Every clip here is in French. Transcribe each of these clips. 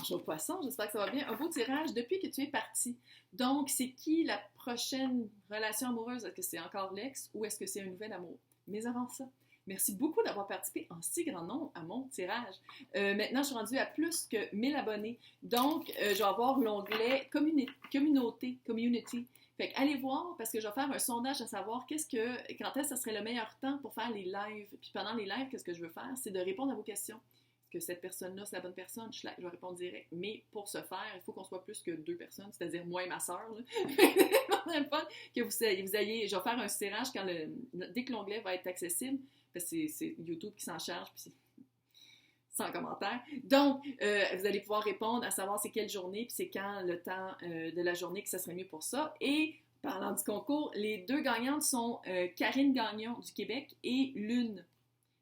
Bonjour Poisson, j'espère que ça va bien. Un beau tirage depuis que tu es parti. Donc, c'est qui la prochaine relation amoureuse? Est-ce que c'est encore l'ex ou est-ce que c'est un nouvel amour? Mais avant ça, merci beaucoup d'avoir participé en si grand nombre à mon tirage. Maintenant, je suis rendue à plus que 1000 abonnés. Donc, je vais avoir l'onglet communauté, community. Fait que allez voir parce que je vais faire un sondage à savoir quand est-ce que ce serait le meilleur temps pour faire les lives. Puis pendant les lives, qu'est-ce que je veux faire? C'est de répondre à vos questions. Que cette personne-là, c'est la bonne personne, je vais répondre direct. Mais pour ce faire, il faut qu'on soit plus que 2 personnes, c'est-à-dire moi et ma soeur. Que vous ayez, je vais faire un tirage dès que l'onglet va être accessible, parce que c'est YouTube qui s'en charge, puis sans commentaire. Donc, vous allez pouvoir répondre à savoir c'est quelle journée, puis c'est quand le temps de la journée que ça serait mieux pour ça. Et parlant du concours, les 2 gagnantes sont Karine Gagnon du Québec et Lune.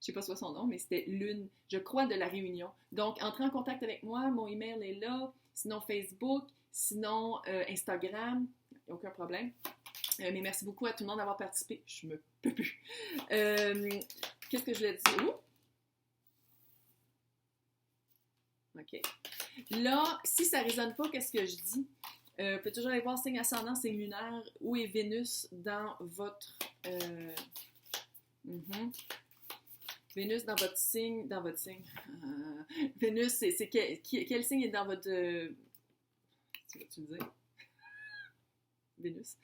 Je ne sais pas soit son nom, mais c'était Lune, je crois, de La Réunion. Donc, entrez en contact avec moi, mon email est là, sinon Facebook, sinon Instagram, il n'y a aucun problème. Mais merci beaucoup à tout le monde d'avoir participé. Je me peux plus. Qu'est-ce que je l'ai dit? OK. Là, si ça ne résonne pas, qu'est-ce que je dis? Vous pouvez toujours aller voir signe ascendant, signe lunaire, où est Vénus dans votre... Vénus dans votre signe, Vénus, c'est quel signe est dans votre... Tu vas-tu le dire? Vénus,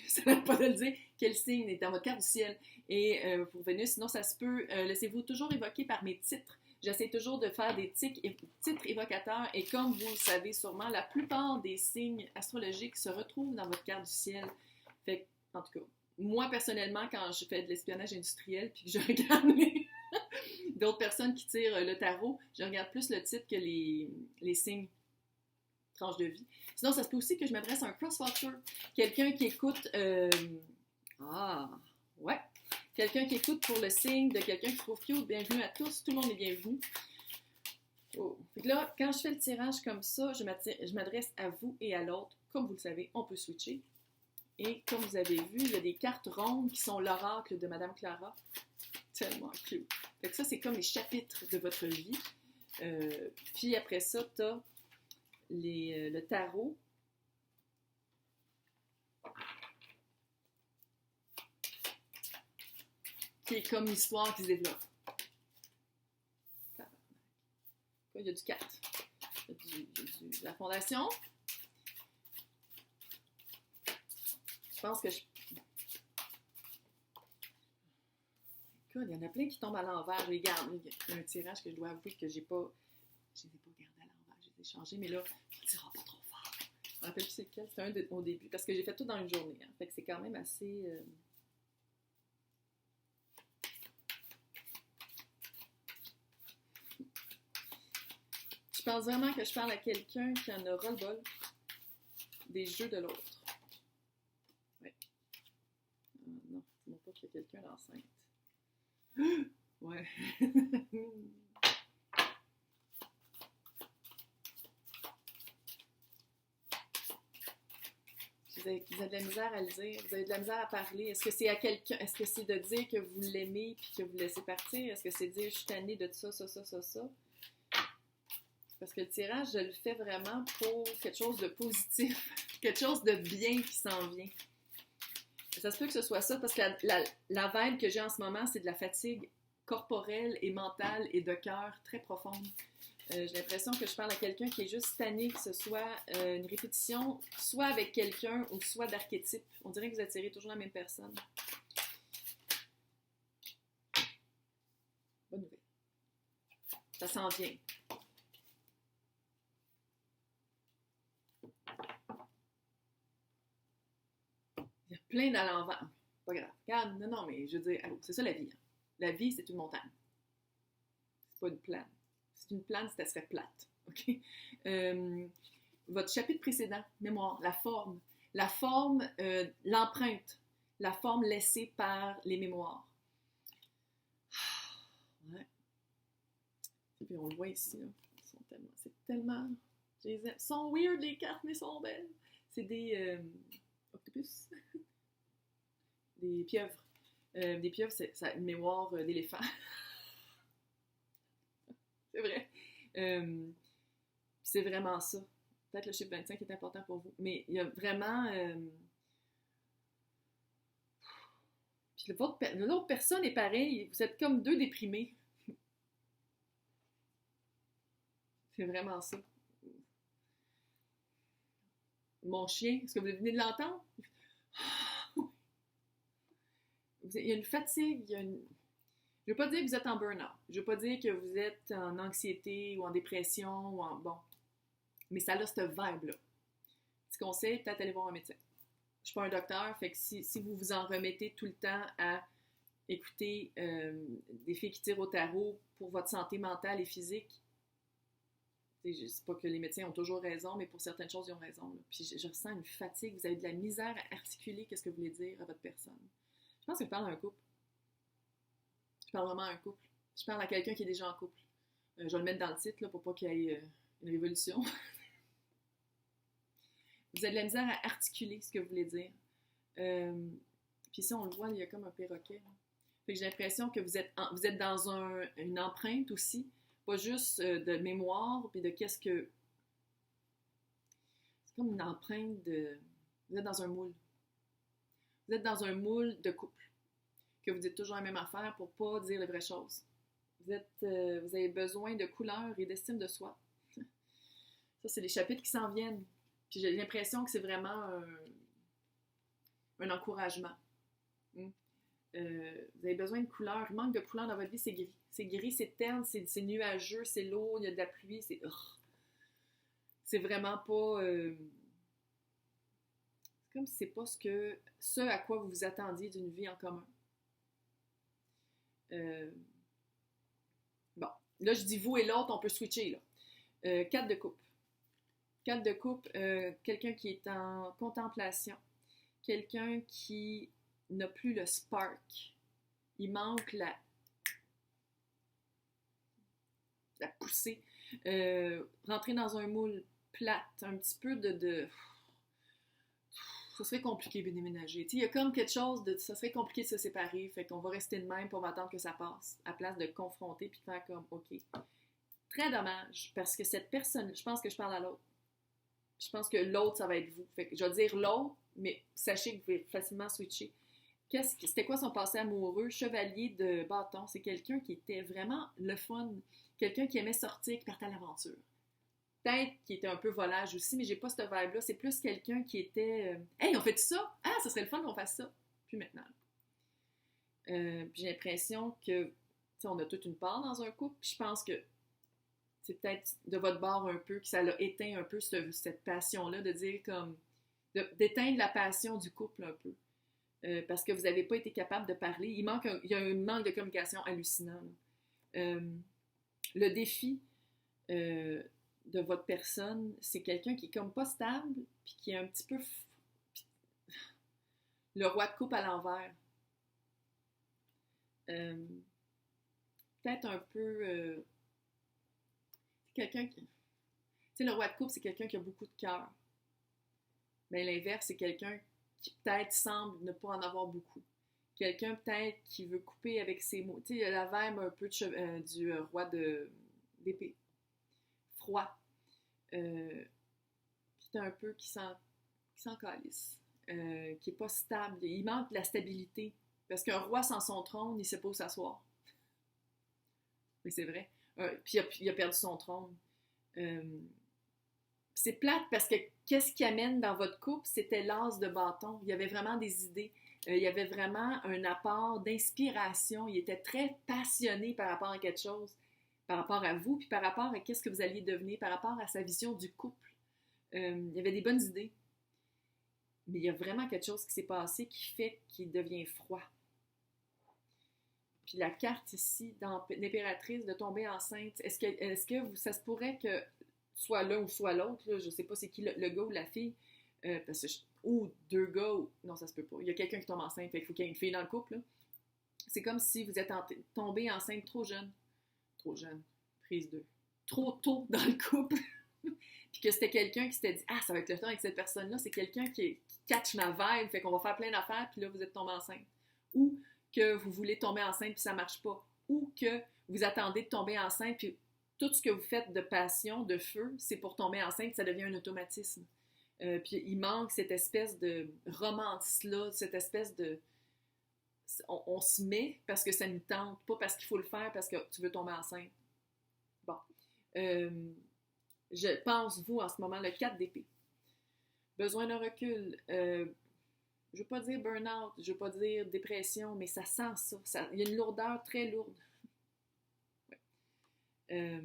ça n'arrête pas de le dire. Quel signe est dans votre carte du ciel? Et pour Vénus, sinon ça se peut, laissez-vous toujours évoquer par mes titres. J'essaie toujours de faire des titres évocateurs et comme vous le savez sûrement, la plupart des signes astrologiques se retrouvent dans votre carte du ciel. Fait en tout cas, moi, personnellement, quand je fais de l'espionnage industriel puis que je regarde d'autres personnes qui tirent le tarot, je regarde plus le titre que les signes tranche de vie. Sinon, ça se peut aussi que je m'adresse à un cross-watcher, quelqu'un qui écoute... Quelqu'un qui écoute pour le signe de quelqu'un qui trouve cute. Bienvenue à tous, tout le monde est bienvenu. Oh. Fait que là, quand je fais le tirage comme ça, je m'adresse à vous et à l'autre. Comme vous le savez, on peut switcher. Et comme vous avez vu, il y a des cartes rondes qui sont l'oracle de Madame Clara. Tellement cute. Fait que ça, c'est comme les chapitres de votre vie. Puis après ça, tu as le tarot. Qui est comme l'histoire qui se développe. Il y a du 4. Il y a de la fondation. Je pense que il y en a plein qui tombent à l'envers. Regarde, il y a un tirage que je dois avouer que je les ai pas gardés à l'envers. Je les ai changés, mais là, je ne tire pas trop fort. Je me rappelle plus c'est lequel. C'était un au début, parce que j'ai fait tout dans une journée. Hein. Fait que c'est quand même assez... Je pense vraiment que je parle à quelqu'un qui en a ras-le-bol des jeux de l'autre. Ouais. Non, dis-moi pas qu'il y a quelqu'un d'enceinte. Ouais. Vous avez de la misère à le dire, vous avez de la misère à parler. Est-ce que c'est à quelqu'un, est-ce que c'est de dire que vous l'aimez puis que vous le laissez partir? Est-ce que c'est de dire je suis tannée de ça? Parce que le tirage, je le fais vraiment pour quelque chose de positif, quelque chose de bien qui s'en vient. Ça se peut que ce soit ça, parce que la vibe que j'ai en ce moment, c'est de la fatigue corporelle et mentale et de cœur très profonde. J'ai l'impression que je parle à quelqu'un qui est juste tanné, que ce soit une répétition, soit avec quelqu'un ou soit d'archétype. On dirait que vous attirez toujours la même personne. Bonne nouvelle. Ça s'en vient. Il y a plein à l'envers. Pas grave. Regarde, non, mais je veux dire, allô, c'est ça la vie. Hein. La vie, c'est une montagne. C'est pas une plane. C'est une plane, ça serait plate. OK? Votre chapitre précédent, mémoire, la forme, l'empreinte, la forme laissée par les mémoires. Ouais. Et puis on le voit ici, là. C'est tellement... sont weird les cartes, mais sont belles. C'est des octopus. Des pieuvres. Des pieuvres, c'est une mémoire d'éléphant. C'est vrai. Puis c'est vraiment ça. Peut-être le chiffre 25 est important pour vous. Mais il y a vraiment... Puis l'autre personne est pareil. Vous êtes comme deux déprimés. C'est vraiment ça. Mon chien, est-ce que vous venez de l'entendre? Il y a une fatigue, je ne veux pas dire que vous êtes en burn-out. Je ne veux pas dire que vous êtes en anxiété ou en dépression ou en... Bon. Mais ça a cette vibe-là. Petit conseil, peut-être aller voir un médecin. Je ne suis pas un docteur, fait que si vous vous en remettez tout le temps à écouter des filles qui tirent au tarot pour votre santé mentale et physique, je ne sais pas que les médecins ont toujours raison, mais pour certaines choses, ils ont raison. Là. Puis je ressens une fatigue, vous avez de la misère à articuler qu'est-ce que vous voulez dire à votre personne. Je pense que je parle à un couple. Je parle vraiment à un couple. Je parle à quelqu'un qui est déjà en couple. Je vais le mettre dans le titre là, pour pas qu'il y ait une révolution. Vous avez de la misère à articuler ce que vous voulez dire. Puis ici, on le voit, il y a comme un perroquet. Là. Fait que j'ai l'impression que vous êtes dans une empreinte aussi, pas juste de mémoire, puis de qu'est-ce que... C'est comme une empreinte de... Vous êtes dans un moule. Vous êtes dans un moule de couple, que vous dites toujours la même affaire pour pas dire les vraies choses. Vous avez besoin de couleur et d'estime de soi. Ça, c'est les chapitres qui s'en viennent. Puis j'ai l'impression que c'est vraiment un encouragement. Vous avez besoin de couleur. Il manque de couleur dans votre vie, c'est gris. C'est gris, c'est terne, c'est nuageux, c'est lourd, il y a de la pluie, c'est vraiment pas... c'est comme si c'est pas ce à quoi vous vous attendiez d'une vie en commun. Bon, là je dis vous et l'autre, on peut switcher là. 4 de coupe. 4 de coupe, quelqu'un qui est en contemplation, quelqu'un qui n'a plus le spark. Il manque la poussée. Rentrer dans un moule plate, un petit peu de... Ça serait compliqué de déménager. Il y a comme quelque chose de... Ça serait compliqué de se séparer, fait qu'on va rester de même pour attendre que ça passe, à place de confronter puis de faire comme, OK. Très dommage, parce que cette personne, je pense que je parle à l'autre. Je pense que l'autre, ça va être vous. Fait que je vais dire l'autre, mais sachez que vous pouvez facilement switcher. C'était quoi son passé amoureux? Chevalier de bâton, c'est quelqu'un qui était vraiment le fun. Quelqu'un qui aimait sortir, qui partait à l'aventure. Peut-être qu'il était un peu volage aussi, mais j'ai pas cette vibe-là. C'est plus quelqu'un qui était... Hey, on fait ça? Ah, ça serait le fun qu'on fasse ça. Puis maintenant. Puis j'ai l'impression que, on a toute une part dans un couple. Puis je pense que c'est peut-être de votre bord un peu que ça l'a éteint un peu cette passion-là, de dire comme... d'éteindre la passion du couple un peu. Parce que vous n'avez pas été capable de parler. Il y a un manque de communication hallucinant. Le défi de votre personne, c'est quelqu'un qui est comme pas stable, puis qui est un petit peu le roi de coupe à l'envers. Peut-être un peu quelqu'un qui... Tu sais, le roi de coupe, c'est quelqu'un qui a beaucoup de cœur. Mais l'inverse, c'est quelqu'un qui peut-être semble ne pas en avoir beaucoup. Quelqu'un peut-être qui veut couper avec ses mots. Tu sais, il y a la vibe un peu du roi d'épée. Froid. Qui est un peu qui s'en calisse. Qui n'est pas stable. Il manque de la stabilité. Parce qu'un roi sans son trône, il ne sait pas où s'asseoir. Mais c'est vrai. Puis il a perdu son trône. C'est plate parce que qu'est-ce qui amène dans votre couple? C'était l'as de bâton. Il y avait vraiment des idées. Il y avait vraiment un apport d'inspiration. Il était très passionné par rapport à quelque chose, par rapport à vous, puis par rapport à qu'est-ce que vous alliez devenir, par rapport à sa vision du couple. Il y avait des bonnes idées. Mais il y a vraiment quelque chose qui s'est passé qui fait qu'il devient froid. Puis la carte ici, dans l'impératrice, de tomber enceinte, est-ce que ça se pourrait que soit l'un ou soit l'autre, là, je ne sais pas c'est qui le gars ou la fille, ou deux gars, non, ça se peut pas. Il y a quelqu'un qui tombe enceinte, fait qu'il faut qu'il y ait une fille dans le couple. Là. C'est comme si vous êtes tombé enceinte trop jeune, prise 2, trop tôt dans le couple, puis que c'était quelqu'un qui s'était dit « Ah, ça va être le temps avec cette personne-là, c'est quelqu'un qui catch ma vibe, fait qu'on va faire plein d'affaires, puis là, vous êtes tombé enceinte. » Ou que vous voulez tomber enceinte, puis ça marche pas. Ou que vous attendez de tomber enceinte, puis tout ce que vous faites de passion, de feu, c'est pour tomber enceinte, ça devient un automatisme. Puis il manque cette espèce de romance-là, cette espèce de... On se met parce que ça nous tente, pas parce qu'il faut le faire parce que tu veux tomber enceinte. Bon. Je pense, vous, en ce moment, le 4 d'épée. Besoin de recul. Je veux pas dire burn-out, je veux pas dire dépression, mais ça sent ça. Il y a une lourdeur très lourde. Ouais.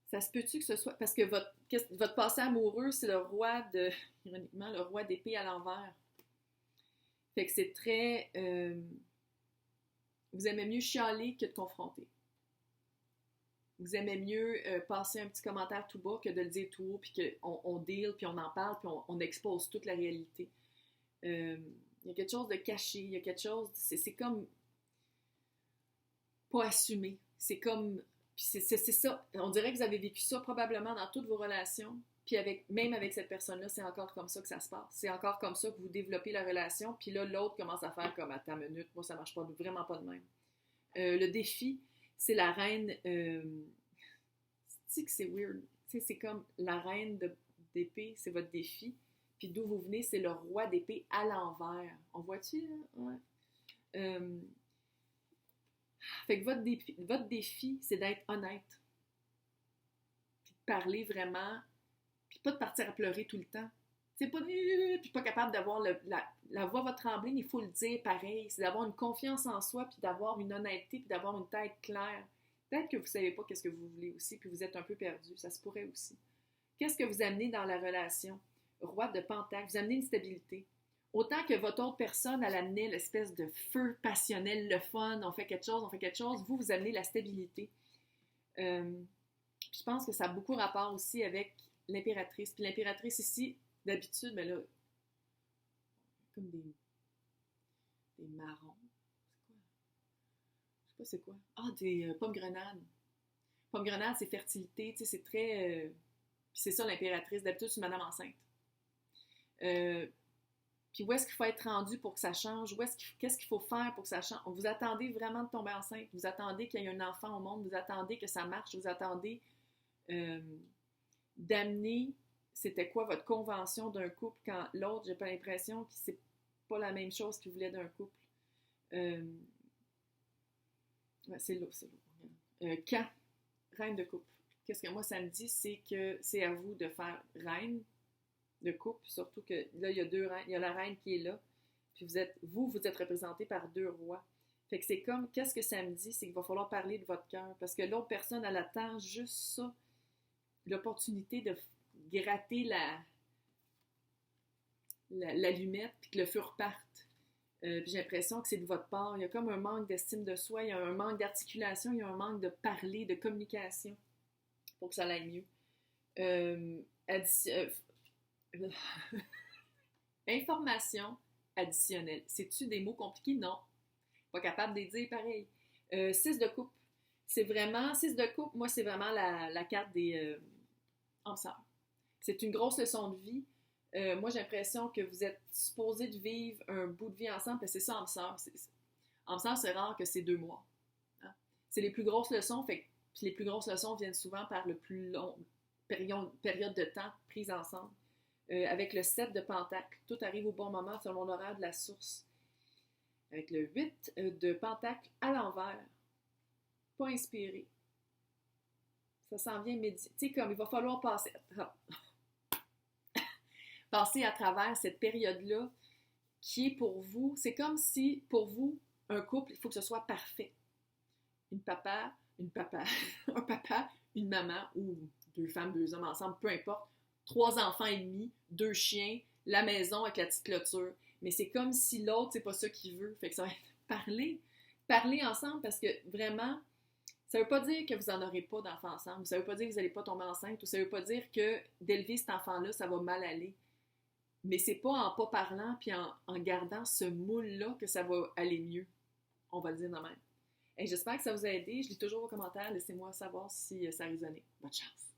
Ça se peut-tu que ce soit... Parce que votre passé amoureux, c'est ironiquement, le roi d'épée à l'envers. Fait que c'est très... vous aimez mieux chialer que de confronter. Vous aimez mieux passer un petit commentaire tout bas que de le dire tout haut, puis qu'on deal, puis on en parle, puis on expose toute la réalité. Il y a quelque chose de caché, il y a quelque chose... C'est comme... pas assumé. C'est comme... c'est ça. On dirait que vous avez vécu ça probablement dans toutes vos relations, puis même avec cette personne-là, c'est encore comme ça que ça se passe. C'est encore comme ça que vous développez la relation, puis là, l'autre commence à faire comme « Attends une minute, moi, ça marche pas, vraiment pas de même. » Le défi, c'est la reine... tu sais que c'est weird. Tu sais, c'est comme la reine d'épée, c'est votre défi. Puis d'où vous venez, c'est le roi d'épée à l'envers. On voit-tu, là? Ouais. Fait que votre défi, c'est d'être honnête. Puis de parler vraiment. Puis pas de partir à pleurer tout le temps. C'est pas... Puis pas capable d'avoir la voix va trembler, mais il faut le dire pareil. C'est d'avoir une confiance en soi, puis d'avoir une honnêteté, puis d'avoir une tête claire. Peut-être que vous ne savez pas qu'est-ce que vous voulez aussi, puis vous êtes un peu perdu. Ça se pourrait aussi. Qu'est-ce que vous amenez dans la relation? Roi de Pentacle, vous amenez une stabilité. Autant que votre autre personne, elle amenait l'espèce de feu passionnel, le fun, on fait quelque chose, vous amenez la stabilité. Puis je pense que ça a beaucoup rapport aussi avec l'impératrice. Puis l'impératrice ici, d'habitude, mais là, comme des marrons. C'est quoi? Ah, des pommes-grenades. Pommes-grenades, c'est fertilité, tu sais, c'est très... Puis c'est ça, l'impératrice. D'habitude, c'est une madame enceinte. Puis où est-ce qu'il faut être rendu pour que ça change? Qu'est-ce qu'il faut faire pour que ça change? Vous attendez vraiment de tomber enceinte. Vous attendez qu'il y ait un enfant au monde. Vous attendez que ça marche. Vous attendez d'amener... C'était quoi votre convention d'un couple quand l'autre, j'ai pas l'impression que c'est pas la même chose qu'il voulait d'un couple. Ouais, c'est lourd. Quand? Reine de couple. Qu'est-ce que moi, ça me dit, c'est que c'est à vous de faire reine de couple, surtout que là, il y a deux reines. Il y a la reine qui est là, puis vous êtes représenté par deux rois. Fait que c'est comme, qu'est-ce que ça me dit? C'est qu'il va falloir parler de votre cœur, parce que l'autre personne, elle attend juste ça, l'opportunité de gratter l'allumette, puis que le feu reparte. Puis j'ai l'impression que c'est de votre part. Il y a comme un manque d'estime de soi, il y a un manque d'articulation, il y a un manque de parler, de communication pour que ça aille mieux. Information additionnelle. C'est-tu des mots compliqués? Non. Pas capable de les dire pareil. 6 de coupe. C'est vraiment... 6 de coupe, moi, c'est vraiment la carte des âmes sœurs. C'est une grosse leçon de vie. Moi, j'ai l'impression que vous êtes supposés de vivre un bout de vie ensemble, parce que c'est ça, âme sœur. Âme sœur, c'est rare que c'est 2 mois. Hein? C'est les plus grosses leçons, puis les plus grosses leçons viennent souvent par le plus long période de temps prise ensemble. Avec le 7 de Pentacle, tout arrive au bon moment selon l'horaire de la source. Avec le 8 de Pentacle à l'envers, pas inspiré. Ça s'en vient méditer. Tu sais, comme il va falloir passer à travers cette période-là qui est pour vous, c'est comme si, pour vous, un couple, il faut que ce soit parfait. Un papa, un papa, une maman, ou 2 femmes, 2 hommes ensemble, peu importe, 3 enfants et demi, 2 chiens, la maison avec la petite clôture. Mais c'est comme si l'autre, c'est pas ça qu'il veut. Fait que ça va être parler ensemble, parce que vraiment, ça veut pas dire que vous en aurez pas d'enfants ensemble, ça veut pas dire que vous n'allez pas tomber enceinte, ou ça veut pas dire que d'élever cet enfant-là, ça va mal aller. Mais c'est pas en pas parlant puis en gardant ce moule-là que ça va aller mieux. On va le dire de même. Et j'espère que ça vous a aidé. Je lis toujours vos commentaires. Laissez-moi savoir si ça a résonné. Bonne chance!